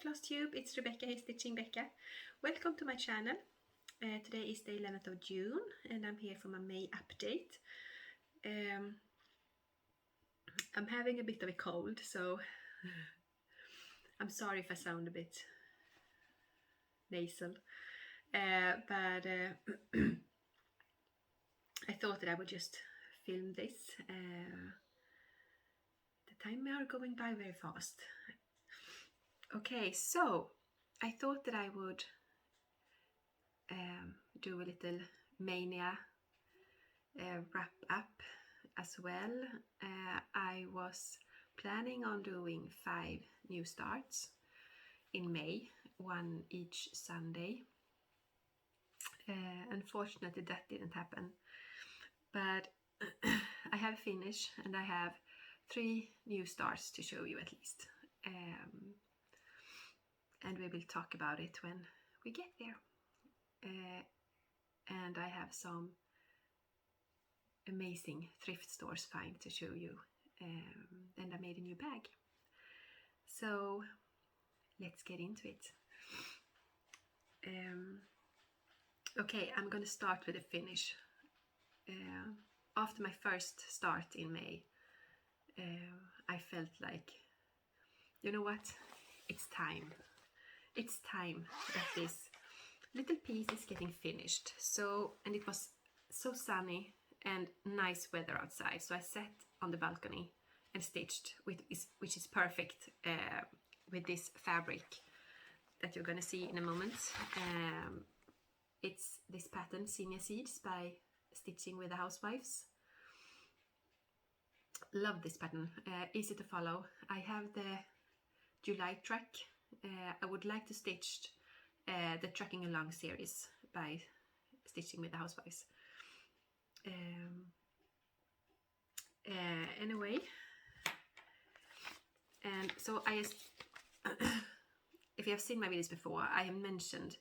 Flosstube, it's Rebecca here, Stitching Becca. Welcome to my channel. Today is the 11th of June and I'm here for my May update. I'm having a bit of a cold, so I'm sorry if I sound a bit nasal. But I thought that I would just film this. The time are going by very fast. Okay, so I thought that I would do a little Maynia wrap up as well. I was planning on doing 5 new starts in May, one each Sunday. Unfortunately that didn't happen, but I have finished and I have 3 new starts to show you at least. And we will talk about it when we get there. And I have some amazing thrift stores find to show you. And I made a new bag. So let's get into it. Okay, I'm gonna start with the finish. After my first start in May, I felt like, you know what, it's time. It's time that this little piece is getting finished. So, and it was so sunny and nice weather outside, so I sat on the balcony and stitched, which is perfect with this fabric that you're gonna see in a moment. It's this pattern, Maynia Seeds by Stitching with the Housewives. Love this pattern, easy to follow. I have the July track. I would like to stitch the Tracking Along series by Stitching with the Housewives. Anyway, and so I just, if you have seen my videos before, I have mentioned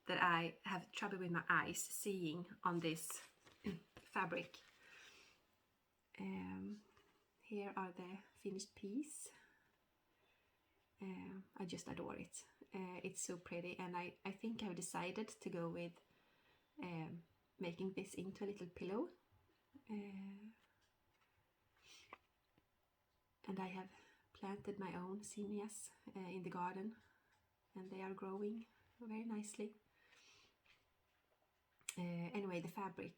that I have trouble with my eyes seeing on this fabric. Here are the finished piece. I just adore it. It's so pretty, and I think I've decided to go with making this into a little pillow. And I have planted my own zinnias in the garden, and they are growing very nicely. Anyway, the fabric.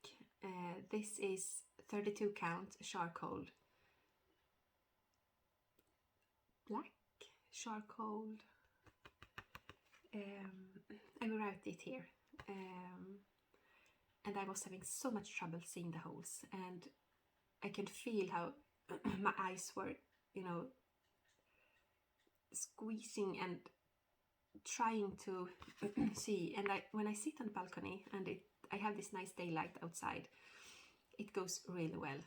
This is 32 count charcoal. Black charcoal. I will write it here. And I was having so much trouble seeing the holes, and I can feel how my eyes were, you know, squeezing and trying to see. And when I sit on the balcony and I have this nice daylight outside, it goes really well,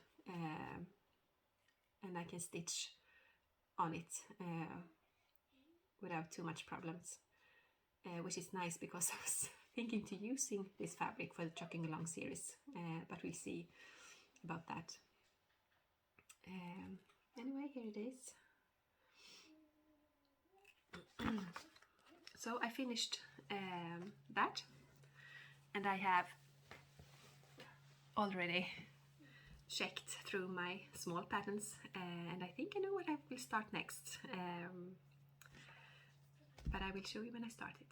and I can stitch on it without too much problems, which is nice because I was thinking to using this fabric for the Tracking Along series, but we'll see about that. Anyway, here it is. So I finished that, and I have already checked through my small patterns, and I think I know what I will start next, but I will show you when I start it.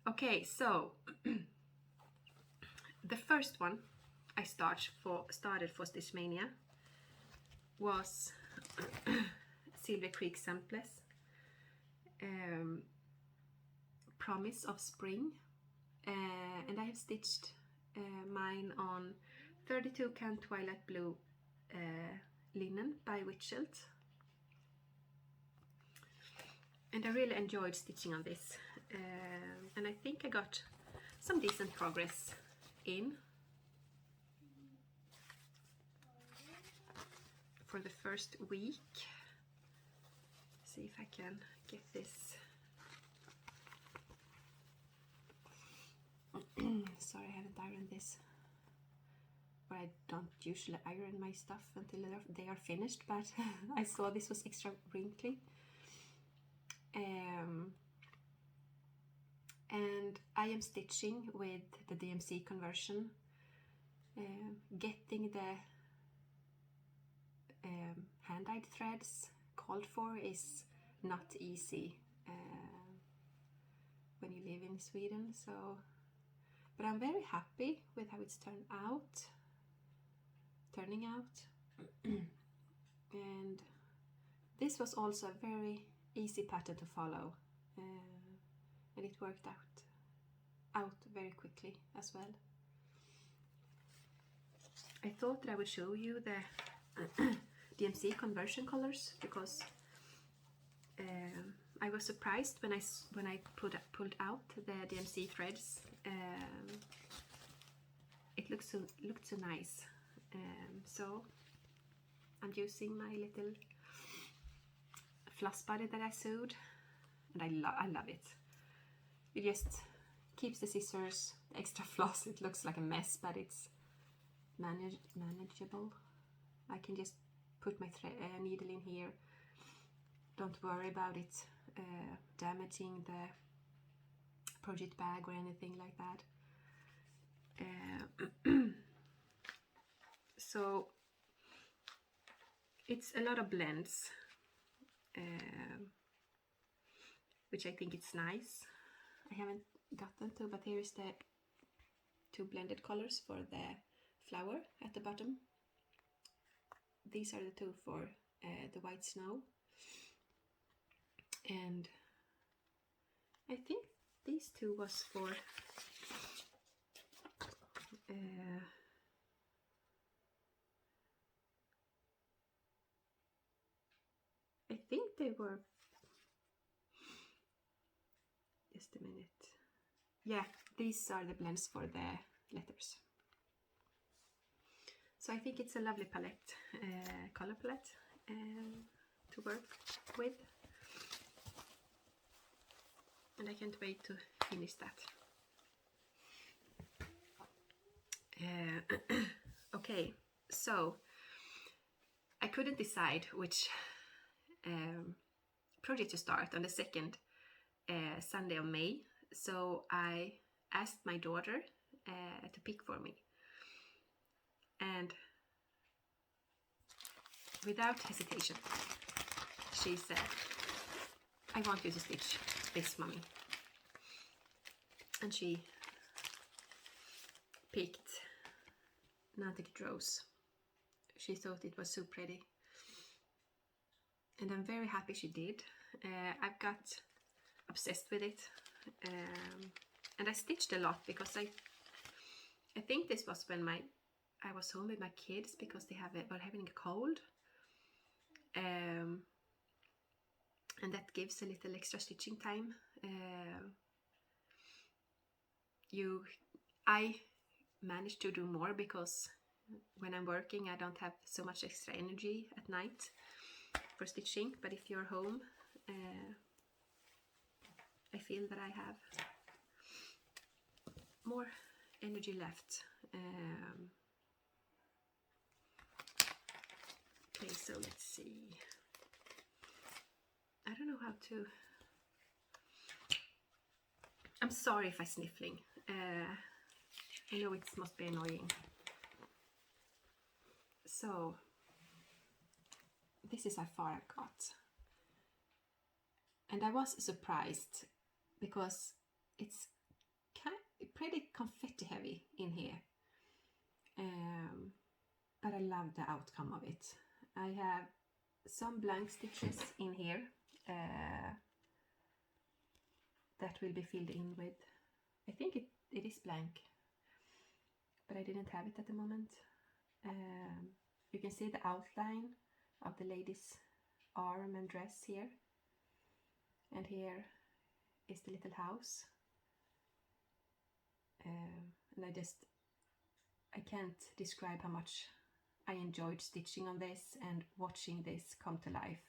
Okay, so the first one I started for Stitch Maynia was Silver Creek Samples, Promise of Spring, and I have stitched mine on 32 count Twilight Blue linen by Witchelt, and I really enjoyed stitching on this, and I think I got some decent progress in for the first week. See if I can get this. Sorry, I haven't ironed this, or I don't usually iron my stuff until they are finished, but I saw this was extra wrinkly. am stitching with the DMC conversion. Getting the hand-dyed threads called for is not easy when you live in Sweden, so but I'm very happy with how it's turning out. And this was also a very easy pattern to follow, and it worked out very quickly as well. I thought that I would show you the DMC conversion colors because I was surprised when I pulled out the DMC threads. It looked so nice. So I'm using my little floss buddy that I sewed, and I love it. It just keeps the scissors, the extra floss. It looks like a mess, but it's manageable. I can just put my needle in here. Don't worry about it damaging the project bag or anything like that. So it's a lot of blends, which I think it's nice. I haven't gotten to, but here is the 2 blended colors for the flower at the bottom. These are the 2 for the white snow, and I think these 2 was for I think they were, just a minute, yeah, these are the blends for the letters. So I think it's a lovely palette, color palette to work with, and I can't wait to finish that. Okay, so I couldn't decide which project to start on the second Sunday of May, so I asked my daughter to pick for me, and without hesitation she said, "I want you to stitch this, mommy," and she picked Nantic Rose. She thought it was so pretty, and I'm very happy she did. I've got obsessed with it, and I stitched a lot because I think this was when I was home with my kids because they were having a cold, and that gives a little extra stitching time. I managed to do more because when I'm working I don't have so much extra energy at night for stitching, but if you're home I feel that I have more energy left. Okay, so let's see. I don't know how to. I'm sorry if I'm sniffling. I know it must be annoying. So this is how far I got, and I was surprised because it's pretty confetti heavy in here, but I love the outcome of it. I have some blank stitches in here that will be filled in with, I think it is blank, but I didn't have it at the moment. You can see the outline of the lady's arm and dress here, and here is the little house, and I can't describe how much I enjoyed stitching on this and watching this come to life.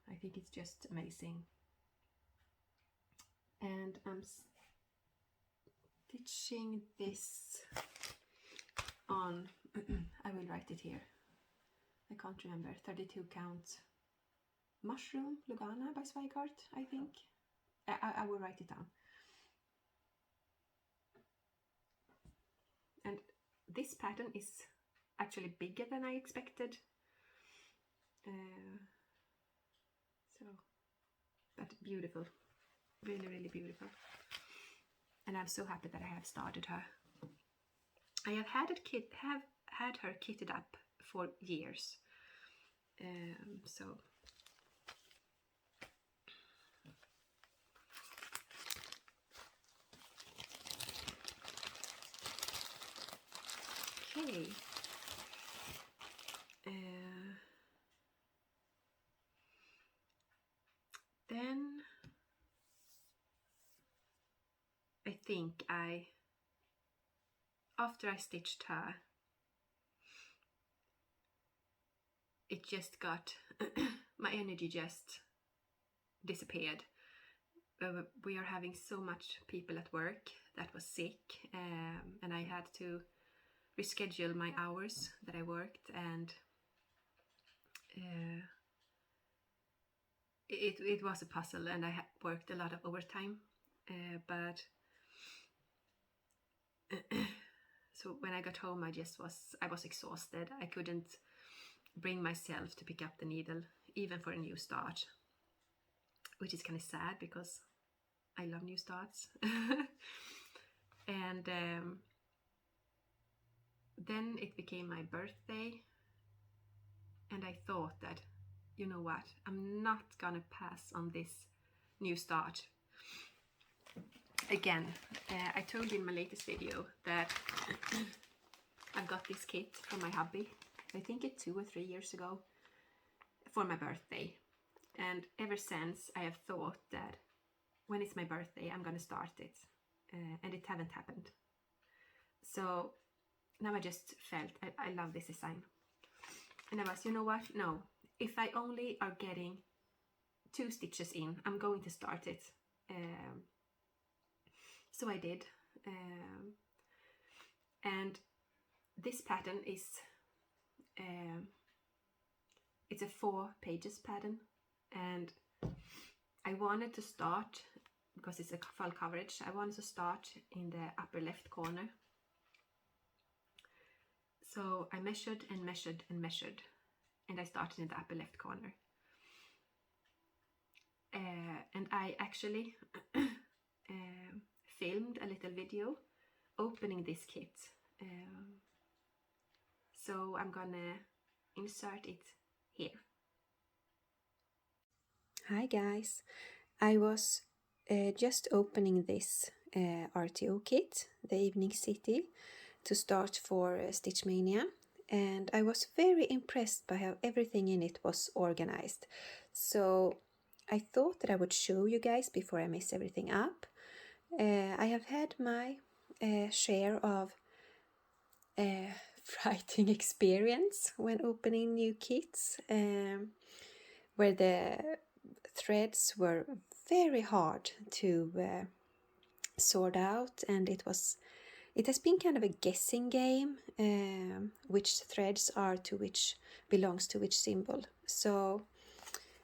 I think it's just amazing, and I'm stitching this on I will write it here, I can't remember, 32 count Mushroom Lugana by Zweigart, I think. I will write it down. this pattern is actually bigger than I expected. So, but beautiful, really, really beautiful. And I'm so happy that I have started her. I have had her kitted up for years. So okay. Then I think after I stitched her, it just got, my energy just disappeared. We are having so much people at work that was sick, and I had to reschedule my hours that I worked, and it was a puzzle, and I worked a lot of overtime, but so when I got home, I was exhausted. I couldn't bring myself to pick up the needle, even for a new start, which is kind of sad because I love new starts. And then it became my birthday, and I thought that, you know what, I'm not gonna pass on this new start. Again, I told you in my latest video that I got this kit from my hubby, I think it's 2 or 3 years ago, for my birthday. And ever since I have thought that when it's my birthday I'm gonna start it, and it haven't happened. So now I just felt I love this design, and I was, you know what, no, if I only are getting 2 stitches in, I'm going to start it. So I did, and this pattern is it's a 4 pages pattern, and I wanted to start, because it's a full coverage, I wanted to start in the upper left corner. So I measured and measured and measured, and I started in the upper left corner. And I actually filmed a little video opening this kit. So I'm gonna insert it here. Hi guys, I was just opening this RTO kit, the Evening City, to start for Stitch Mania, and I was very impressed by how everything in it was organized. So I thought that I would show you guys before I mess everything up. I have had my share of frightening experience when opening new kits, where the threads were very hard to sort out, and it has been kind of a guessing game, which threads are to which belongs to which symbol. So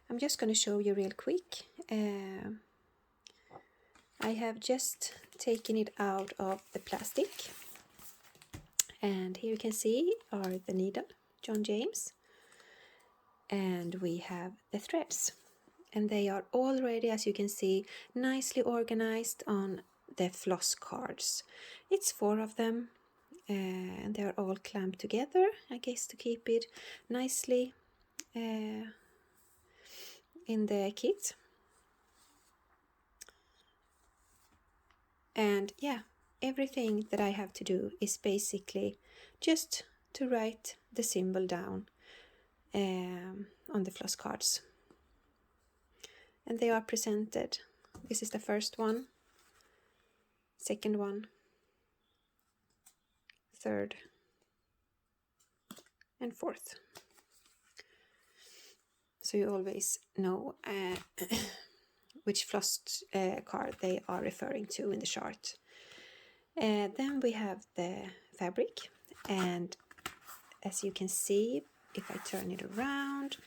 I'm just going to show you real quick. I have just taken it out of the plastic, and here you can see are the needle, John James, and we have the threads, and they are already, as you can see, nicely organized on the floss cards. It's 4 of them, and they are all clamped together, I guess, to keep it nicely in the kit. And yeah, everything that I have to do is basically just to write the symbol down on the floss cards. And they are presented. This is the first one, second one, third, and fourth. So you always know which floss card they are referring to in the chart. Then we have the fabric, and as you can see, if I turn it around,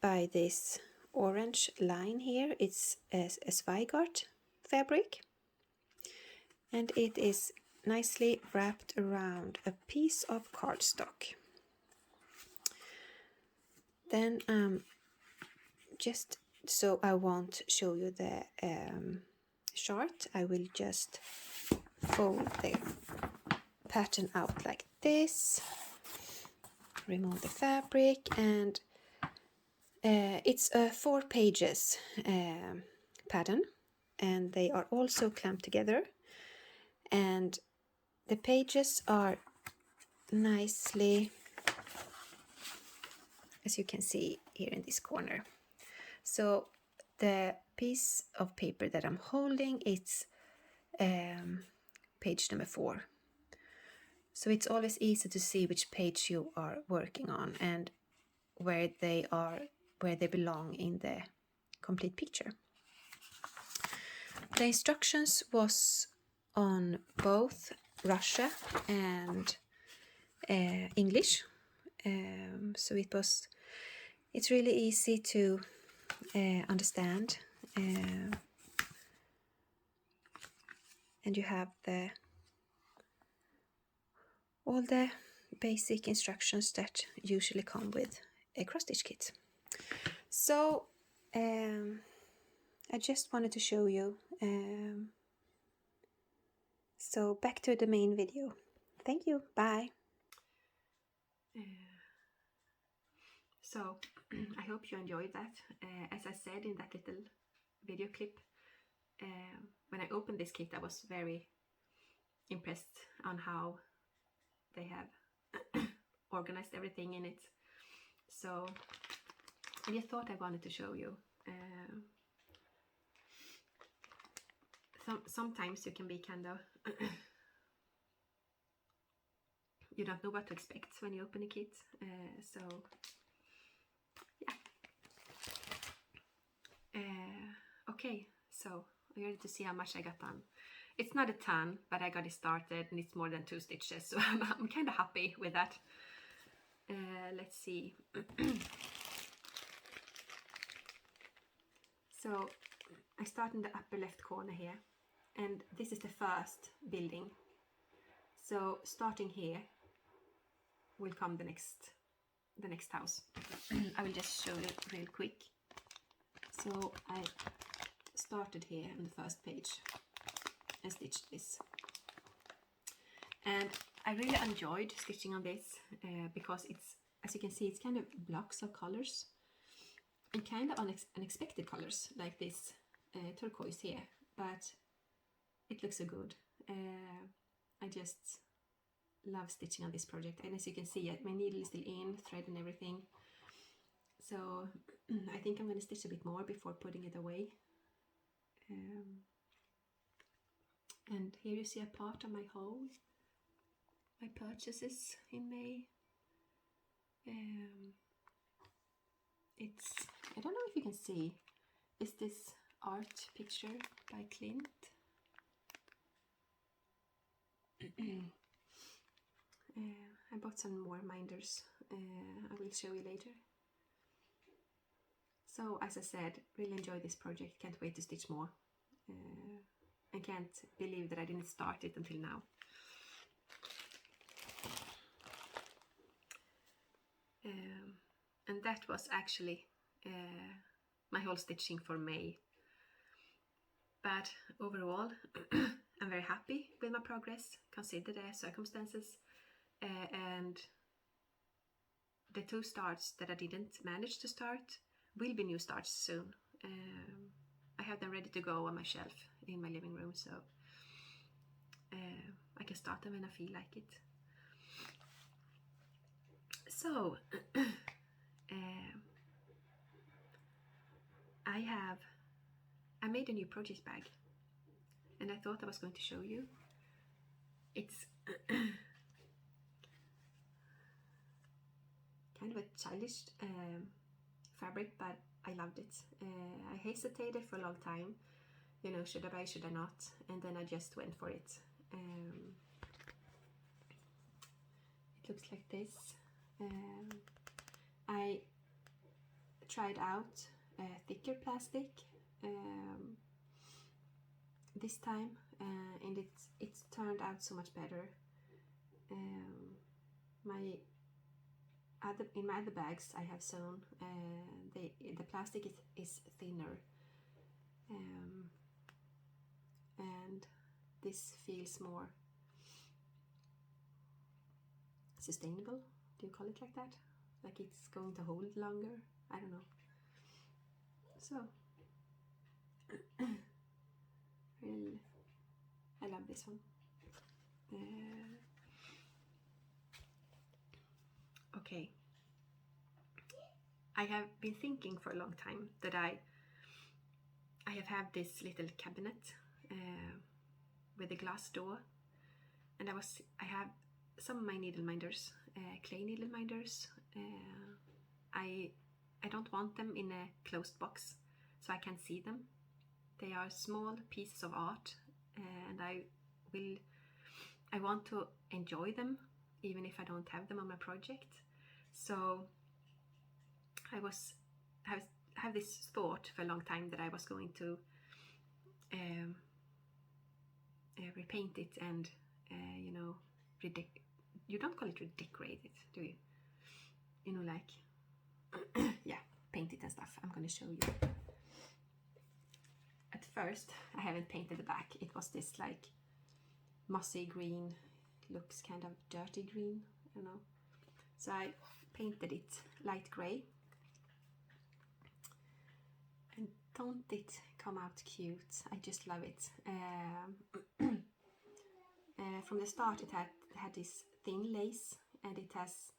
by this orange line here, it's a Zweigart fabric, and it is nicely wrapped around a piece of cardstock. Then just so I won't show you the chart, I will just fold the pattern out like this, remove the fabric, and it's a 4 pages pattern, and they are also clamped together, and the pages are nicely, as you can see here in this corner. So the piece of paper that I'm holding, it's page number 4. So it's always easy to see which page you are working on and where they belong in the complete picture. The instructions was on both Russia and English, so it's really easy to understand, and you have all the basic instructions that usually come with a cross stitch kit. So I just wanted to show you. So back to the main video. Thank you. Bye. So I hope you enjoyed that. As I said in that little video clip, when I opened this kit, I was very impressed on how they have organized everything in it. So I just thought I wanted to show you. Sometimes you can be kind of you don't know what to expect when you open a kit. So yeah. Okay, so I'm ready to see how much I got done. It's not a ton, but I got it started and it's more than 2 stitches, so I'm kind of happy with that. Let's see. So I start in the upper left corner here, and this is the first building. So starting here will come the next house. I will just show you real quick. So I started here on the first page and stitched this, and I really enjoyed stitching on this because it's, as you can see, it's kind of blocks of colors and kind of unexpected colors, like this turquoise here, but it looks so good. I just love stitching on this project, and as you can see, my needle is still in, thread and everything. So I think I'm going to stitch a bit more before putting it away. And here you see a part of my haul, my purchases in May. It's, I don't know if you can see, is this art picture by Clint. I bought some more minders, I will show you later. So as I said, really enjoy this project, can't wait to stitch more. I can't believe that I didn't start it until now. And that was actually my whole stitching for May. But overall, I'm very happy with my progress, consider the circumstances, and the 2 starts that I didn't manage to start will be new starts soon. I have them ready to go on my shelf in my living room, so I can start them when I feel like it. So I made a new project bag, and I thought I was going to show you. It's kind of a childish fabric, but I loved it. I hesitated for a long time, you know, should I buy, should I not, and then I just went for it. It looks like this. I tried out thicker plastic this time, and it's turned out so much better. In my other bags I have sewn, the plastic is thinner, and this feels more sustainable. Do you call it like that? Like it's going to hold longer? I don't know. So really, I love this one. Okay, I have been thinking for a long time that I have had this little cabinet with a glass door, and I have some of my needle minders, clay needle minders. I don't want them in a closed box so I can see them. They are small pieces of art, and I want to enjoy them even if I don't have them on my project. So I have this thought for a long time that I was going to repaint it and you know, you don't call it redecorate it, do you? You know, like yeah, paint it and stuff. I'm gonna show you. At first I haven't painted the back. It was this like mossy green, looks kind of dirty green, you know. So I painted it light grey, and don't it come out cute? I just love it. From the start it had this thin lace, and it has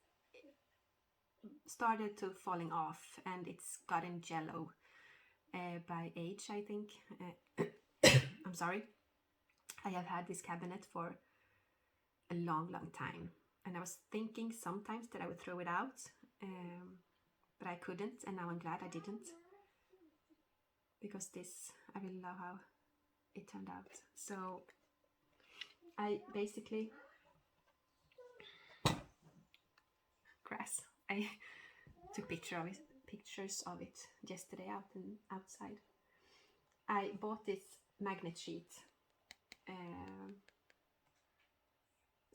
started to falling off, and it's gotten yellow by age, I think. I'm sorry. I have had this cabinet for a long time, and I was thinking sometimes that I would throw it out, but I couldn't, and now I'm glad I didn't, because I really love how it turned out. So I basically I took pictures of it yesterday outside. I bought this magnet sheet,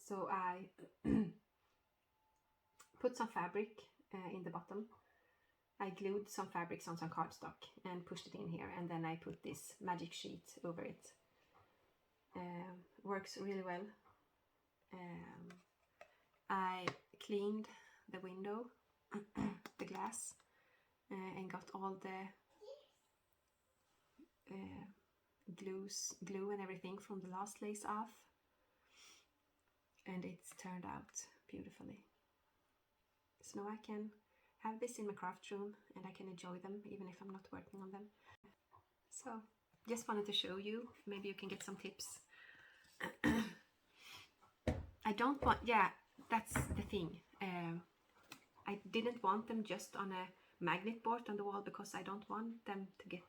so I put some fabric in the bottom. I glued some fabrics on some cardstock and pushed it in here, and then I put this magic sheet over it. Works really well. I cleaned the window, the glass, and got all the glue and everything from the last lace off, and it's turned out beautifully. So now I can have this in my craft room, and I can enjoy them even if I'm not working on them. So just wanted to show you, maybe you can get some tips. I don't want, yeah, that's the thing. I didn't want them just on a magnet board on the wall, because I don't want them to get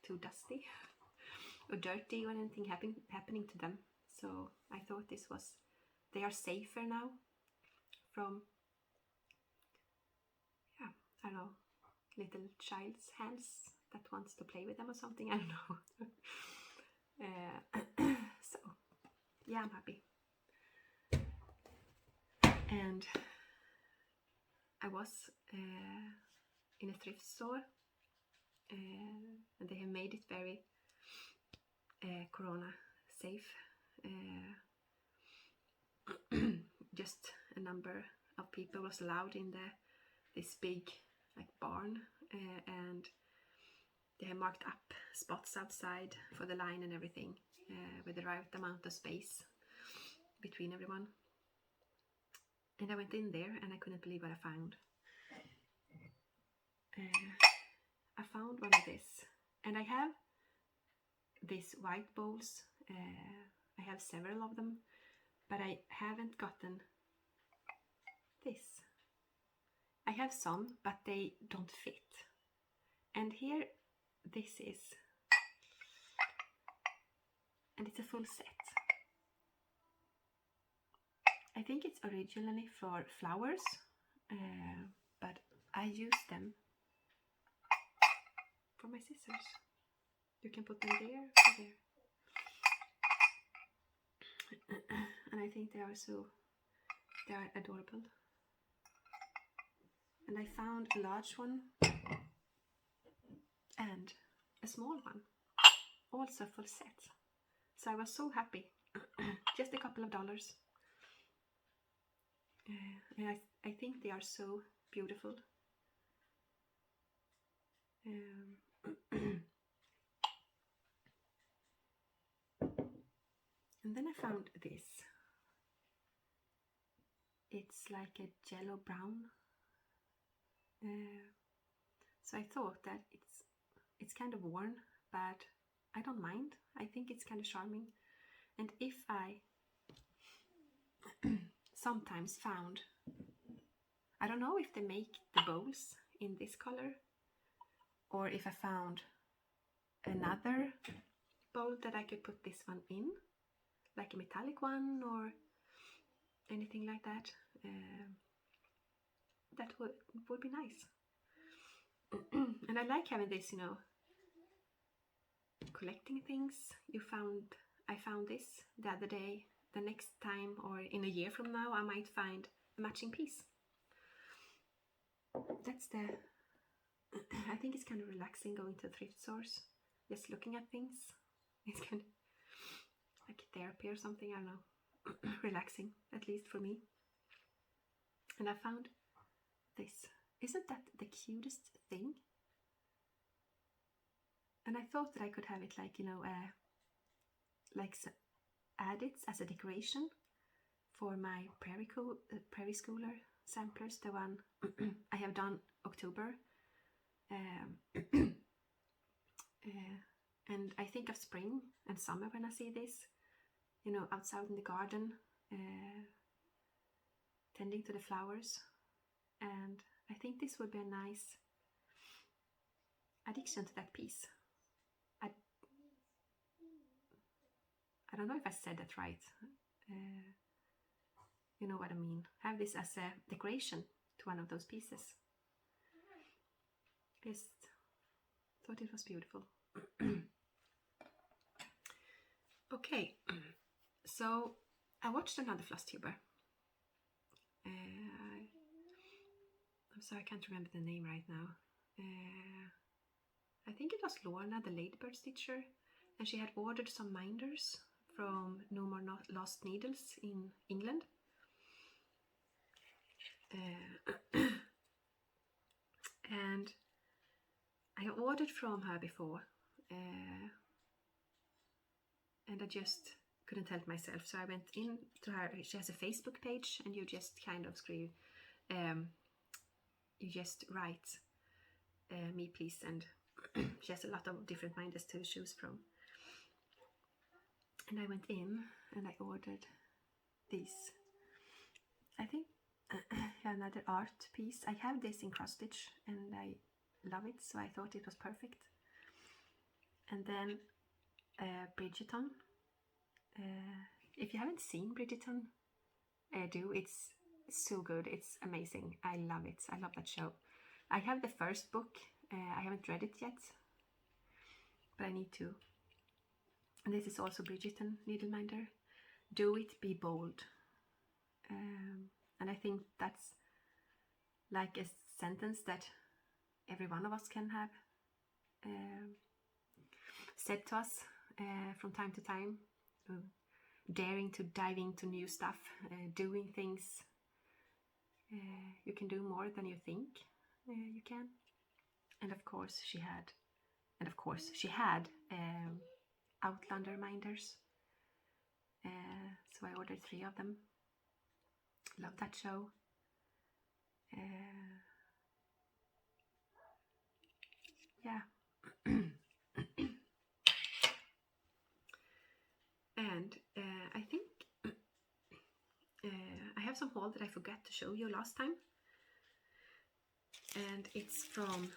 too dusty or dirty or anything happening to them. So I thought they are safer now from, yeah, I don't know, little child's hands that wants to play with them or something. I don't know. So yeah, I'm happy. And I was in a thrift store, and they have made it very corona safe. Just a number of people was allowed in this big like barn, and they have marked up spots outside for the line and everything, with the right amount of space between everyone. And I went in there, and I couldn't believe what I found. I found one of this, and I have these white bowls. I have several of them, but I haven't gotten this. I have some, but they don't fit. And here, this is, and it's a full set. I think it's originally for flowers, but I use them for my scissors. You can put them there or there. And I think they are adorable. And I found a large one and a small one, also full set. So I was so happy. Just a couple of dollars. And I think they are so beautiful. And then I found this. It's like a jello brown. So I thought that it's kind of worn, but I don't mind. I think it's kind of charming. And if I sometimes found, I don't know if they make the bowls in this color, or if I found another bowl that I could put this one in, like a metallic one or anything like that. That would be nice. And I like having this, you know, collecting things. I found this the other day. The next time, or in a year from now, I might find a matching piece. That's the I think it's kind of relaxing going to thrift stores, just looking at things. It's kind of like therapy or something, I don't know. Relaxing, at least for me. And I found this. Isn't that the cutest thing? And I thought that I could have it like, you know, like add it as a decoration for my prairie schooler samplers, the one I have done October. And I think of spring and summer when I see this, you know, outside in the garden, tending to the flowers. And I think this would be a nice addition to that piece. I don't know if I said that right. You know what I mean. Have this as a decoration to one of those pieces. Just thought it was beautiful. Okay, so I watched another Flosstuber. I'm sorry, I can't remember the name right now. I think it was Lorna, the Ladybird Stitcher, and she had ordered some minders from No More Lost Needles in England. And I ordered from her before, and I just couldn't help myself. So I went in to her. She has a Facebook page, and you just kind of scream, you just write, me please, and she has a lot of different minders to choose from. And I went in and I ordered these. I think another art piece. I have this in cross stitch and I love it, so I thought it was perfect. And then Bridgerton. If you haven't seen Bridgerton, do. It's so good. It's amazing. I love it. I love that show. I have the first book. I haven't read it yet, but I need to. And this is also Bridgerton Needleminder. Do it, be bold. And I think that's like a sentence that every one of us can have said to us from time to time. Daring to dive into new stuff, doing things you can do more than you think you can. And of course she had Outlander minders, so I ordered 3 of them. Love that show. Yeah. And I think I have some haul that I forgot to show you last time, and it's from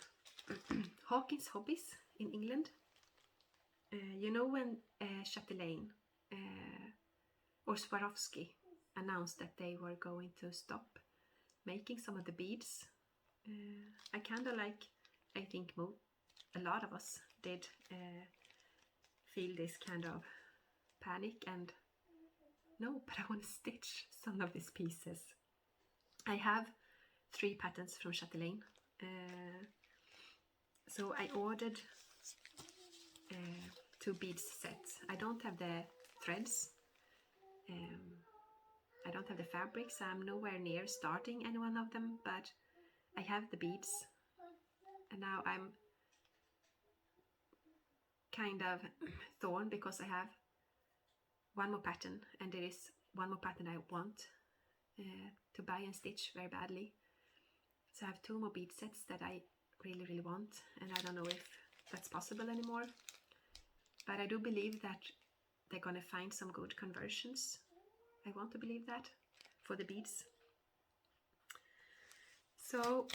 Hawkins Hobbies in England. You know when Chatelaine or Swarovski announced that they were going to stop making some of the beads, I kind of like, I think a lot of us did feel this kind of panic and No, but I want to stitch some of these pieces. I have 3 patterns from Chatelaine. So I ordered 2 beads sets. I don't have the threads. I don't have the fabrics. I'm nowhere near starting any one of them, but I have the beads. And now I'm kind of torn because I have one more pattern, and there is one more pattern I want to buy and stitch very badly. So I have 2 more bead sets that I really want, and I don't know if that's possible anymore. But I do believe that they're gonna find some good conversions. I want to believe that for the beads. So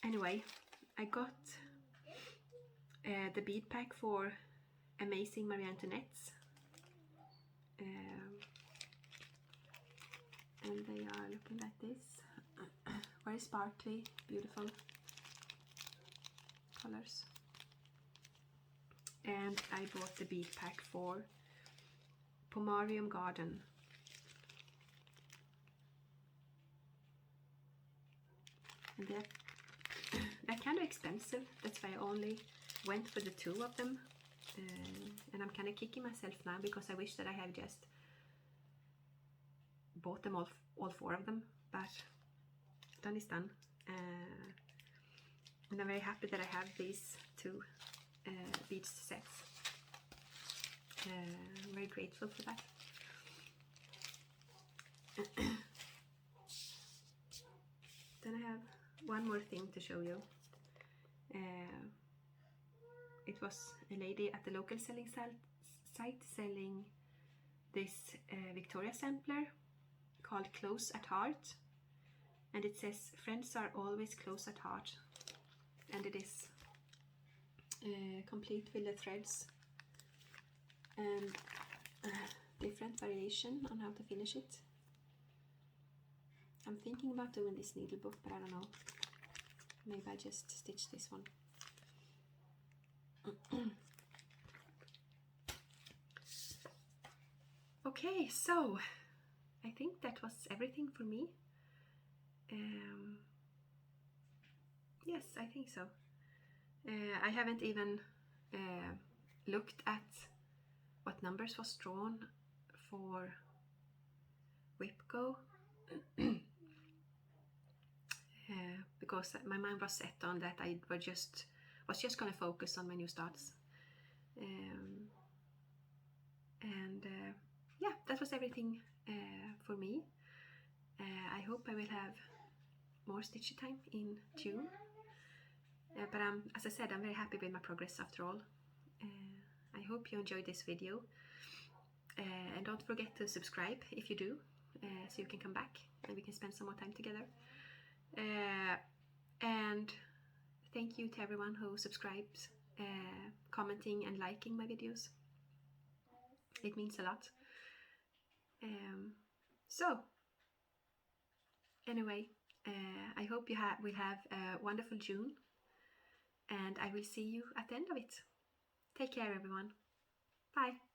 anyway, I got the bead pack for Amazing Marie Antoinettes. And they are looking like this. Very sparkly, beautiful colors. And I bought the bead pack for Pomarium Garden. And they're kind of expensive. That's why I only went for the 2 of them. And I'm kind of kicking myself now because I wish that I had just bought them all 4 of them, but done is done. And I'm very happy that I have these 2 beads sets. I'm very grateful for that. Then I have one more thing to show you. It was a lady at the local selling site selling this Victoria sampler called Close at Heart, and it says friends are always close at heart, and it is complete with the threads and different variation on how to finish it. I'm thinking about doing this needle book, but I don't know, maybe I just stitch this one. Okay, so I think that was everything for me. Yes, I think so. I haven't even looked at what numbers was drawn for Whipco because my mind was set on that I was just gonna focus on my new starts. Yeah, that was everything for me. I hope I will have more stitch time in June. But as I said, I'm very happy with my progress after all. I hope you enjoyed this video. And don't forget to subscribe if you do, so you can come back and we can spend some more time together. And thank you to everyone who subscribes, commenting and liking my videos. It means a lot. So anyway, I hope you will have a wonderful June, and I will see you at the end of it. Take care, everyone. Bye.